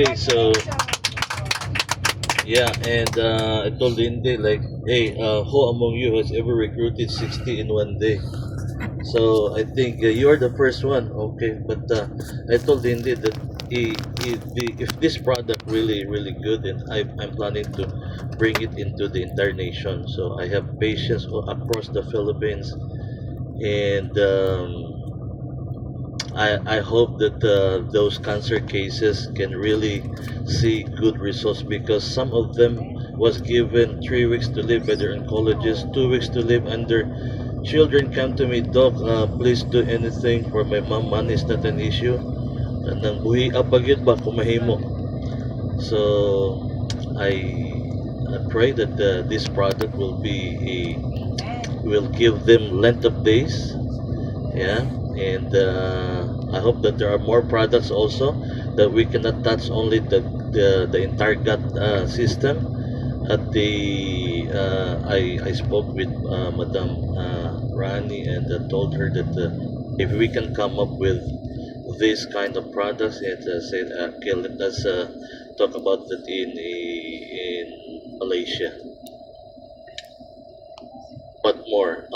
day. So yeah, and I told Lindy like, hey, who among you has ever recruited 60 in one day? So I think you're the first one. Okay, but I told Lindy that if this product really good, then I'm planning to bring it into the entire nation. So I have patients across the Philippines, and I hope that those cancer cases can really see good results, because some of them was given 3 weeks to live by their oncologist, 2 weeks to live, and their children come to me, Doc, please do anything for my mom. Money is not an issue. Nang buhi apagid ba kumahimo. So I pray that this product will give them length of days. Yeah, and I hope that there are more products also, that we cannot touch only the entire gut system. At the I spoke with Madam Rani, and told her that if we can come up with this kind of products, and said, okay, let us talk about that in Malaysia. But more.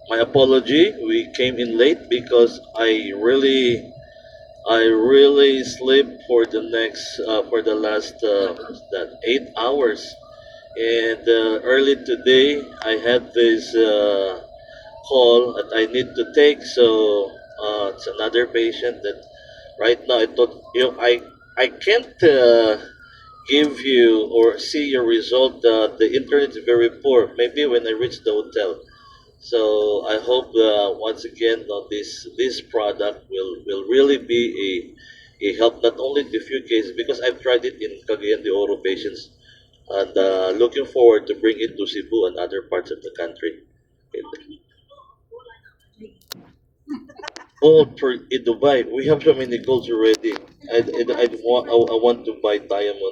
My apology. We came in late because I really sleep for the next for the last that 8 hours, and early today I had this call that I need to take. So it's another patient that right now I thought, I can't give you or see your result. The internet is very poor. Maybe when I reach the hotel. So I hope once again this product will really be a help, not only to few cases, because I've tried it in Cagayan de Oro patients, and looking forward to bring it to Cebu and other parts of the country. Gold for in Dubai, we have so many golds already. I want to buy diamond.